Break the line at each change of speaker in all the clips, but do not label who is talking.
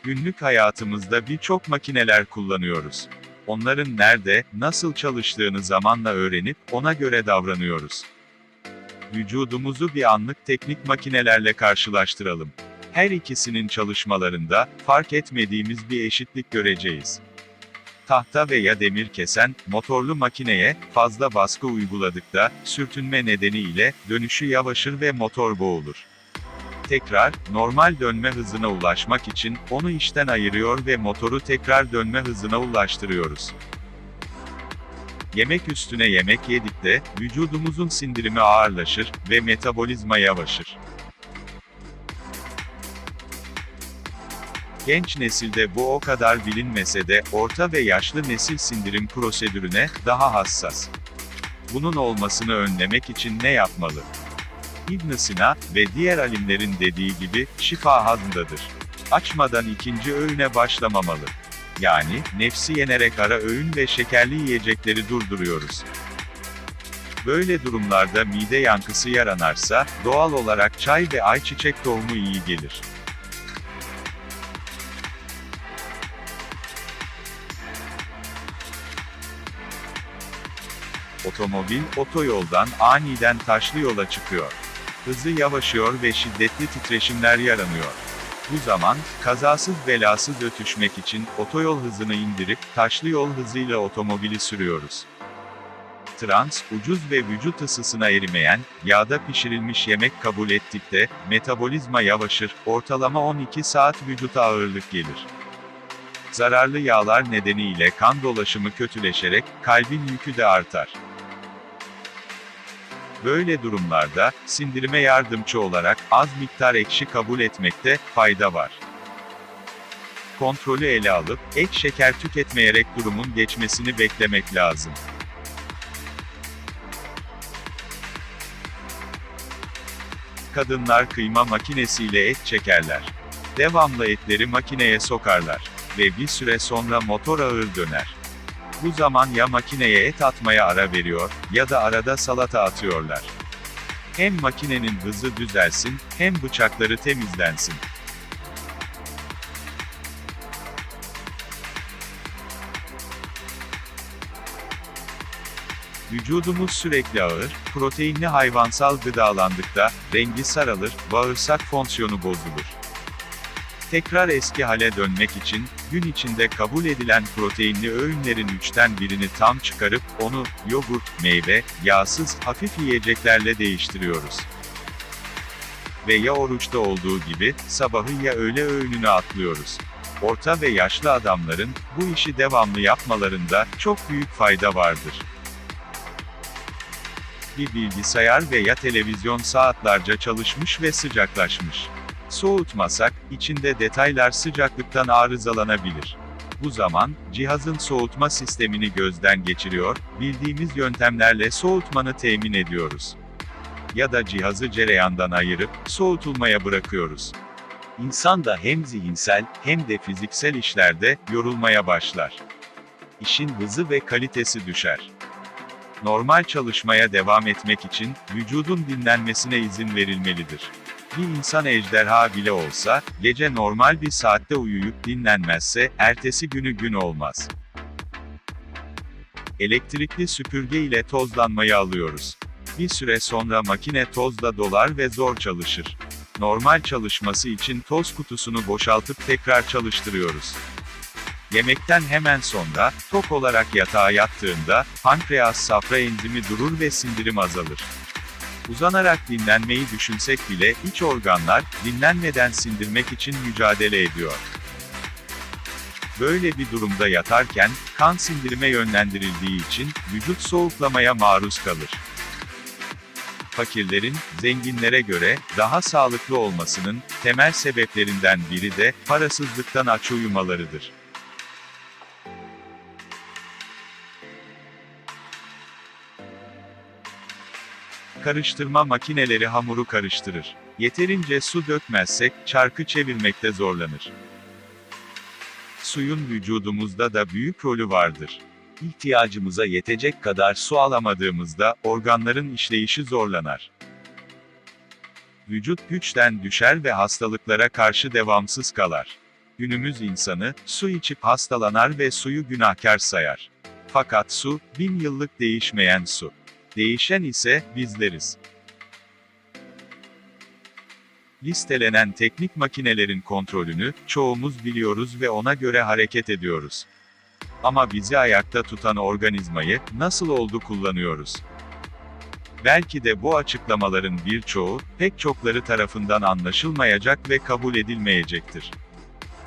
Günlük hayatımızda birçok makineler kullanıyoruz. Onların nerede, nasıl çalıştığını zamanla öğrenip, ona göre davranıyoruz. Vücudumuzu bir anlık teknik makinelerle karşılaştıralım. Her ikisinin çalışmalarında, fark etmediğimiz bir eşitlik göreceğiz. Tahta veya demir kesen, motorlu makineye, fazla baskı uyguladıkta, sürtünme nedeniyle, dönüşü yavaşır ve motor boğulur. Tekrar, normal dönme hızına ulaşmak için, onu işten ayırıyor ve motoru tekrar dönme hızına ulaştırıyoruz. Yemek üstüne yemek yedik de, vücudumuzun sindirimi ağırlaşır ve metabolizma yavaşır. Genç nesilde bu o kadar bilinmese de, orta ve yaşlı nesil sindirim prosedürüne daha hassas. Bunun olmasını önlemek için ne yapmalı? İbn Sina ve diğer alimlerin dediği gibi, şifa hazmdadır. Açmadan ikinci öğüne başlamamalı. Yani, nefsi yenerek ara öğün ve şekerli yiyecekleri durduruyoruz. Böyle durumlarda mide yankısı yaranarsa, doğal olarak çay ve ayçiçek tohumu iyi gelir. Otomobil, otoyoldan aniden taşlı yola çıkıyor. Hızı yavaşıyor ve şiddetli titreşimler yaranıyor. Bu zaman, kazasız belasız ötüşmek için, otoyol hızını indirip, taşlı yol hızıyla otomobili sürüyoruz. Trans, ucuz ve vücut ısısına erimeyen, yağda pişirilmiş yemek kabul ettik de, metabolizma yavaşır, ortalama 12 saat vücuta ağırlık gelir. Zararlı yağlar nedeniyle kan dolaşımı kötüleşerek, kalbin yükü de artar. Böyle durumlarda, sindirime yardımcı olarak, az miktar ekşi kabul etmekte, fayda var. Kontrolü ele alıp, ek şeker tüketmeyerek durumun geçmesini beklemek lazım. Kadınlar kıyma makinesiyle et çekerler. Devamlı etleri makineye sokarlar. Ve bir süre sonra motor ağır döner. Bu zaman ya makineye et atmaya ara veriyor, ya da arada salata atıyorlar. Hem makinenin hızı düzelsin, hem bıçakları temizlensin. Vücudumuz sürekli ağır, proteinli hayvansal gıdalandıkta, rengi saralır, bağırsak fonksiyonu bozulur. Tekrar eski hale dönmek için, gün içinde kabul edilen proteinli öğünlerin 3'ten birini tam çıkarıp, onu, yoğurt, meyve, yağsız, hafif yiyeceklerle değiştiriyoruz. Ve ya oruçta olduğu gibi, sabahı ya öğle öğününü atlıyoruz. Orta ve yaşlı adamların, bu işi devamlı yapmalarında, çok büyük fayda vardır. Bir bilgisayar veya televizyon saatlerce çalışmış ve sıcaklaşmış. Soğutmasak, içinde detaylar sıcaklıktan arızalanabilir. Bu zaman, cihazın soğutma sistemini gözden geçiriyor, bildiğimiz yöntemlerle soğutmanı temin ediyoruz. Ya da cihazı cereyandan ayırıp, soğutulmaya bırakıyoruz. İnsan da hem zihinsel, hem de fiziksel işlerde, yorulmaya başlar. İşin hızı ve kalitesi düşer. Normal çalışmaya devam etmek için, vücudun dinlenmesine izin verilmelidir. Bir insan ejderha bile olsa, gece normal bir saatte uyuyup dinlenmezse, ertesi günü gün olmaz. Elektrikli süpürge ile tozlanmayı alıyoruz. Bir süre sonra makine tozla dolar ve zor çalışır. Normal çalışması için toz kutusunu boşaltıp tekrar çalıştırıyoruz. Yemekten hemen sonra, tok olarak yatağa yattığında, pankreas safra enzimi durur ve sindirim azalır. Uzanarak dinlenmeyi düşünsek bile, iç organlar, dinlenmeden sindirmek için mücadele ediyor. Böyle bir durumda yatarken, kan sindirime yönlendirildiği için, vücut soğuklamaya maruz kalır. Fakirlerin, zenginlere göre, daha sağlıklı olmasının, temel sebeplerinden biri de, parasızlıktan aç uyumalarıdır. Karıştırma makineleri hamuru karıştırır. Yeterince su dökmezsek, çarkı çevirmekte zorlanır. Suyun vücudumuzda da büyük rolü vardır. İhtiyacımıza yetecek kadar su alamadığımızda, organların işleyişi zorlanar. Vücut güçten düşer ve hastalıklara karşı devamsız kalar. Günümüz insanı, su içip hastalanar ve suyu günahkar sayar. Fakat su, 1000 yıllık değişmeyen su. Değişen ise, bizleriz. Listelenen teknik makinelerin kontrolünü, çoğumuz biliyoruz ve ona göre hareket ediyoruz. Ama bizi ayakta tutan organizmayı, nasıl oldu kullanıyoruz? Belki de bu açıklamaların birçoğu, pek çokları tarafından anlaşılmayacak ve kabul edilmeyecektir.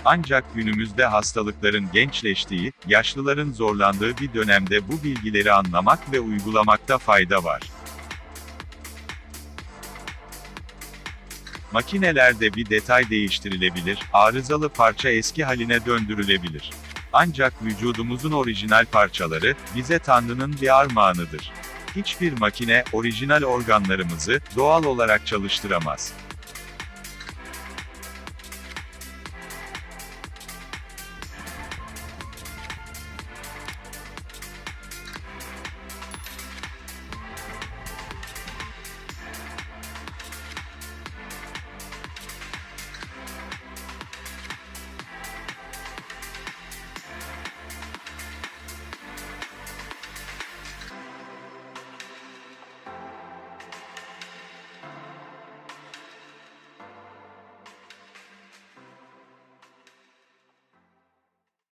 Ancak günümüzde hastalıkların gençleştiği, yaşlıların zorlandığı bir dönemde bu bilgileri anlamak ve uygulamakta fayda var. Makinelerde bir detay değiştirilebilir, arızalı parça eski haline döndürülebilir. Ancak vücudumuzun orijinal parçaları, bize Tanrı'nın bir armağanıdır. Hiçbir makine, orijinal organlarımızı, doğal olarak çalıştıramaz.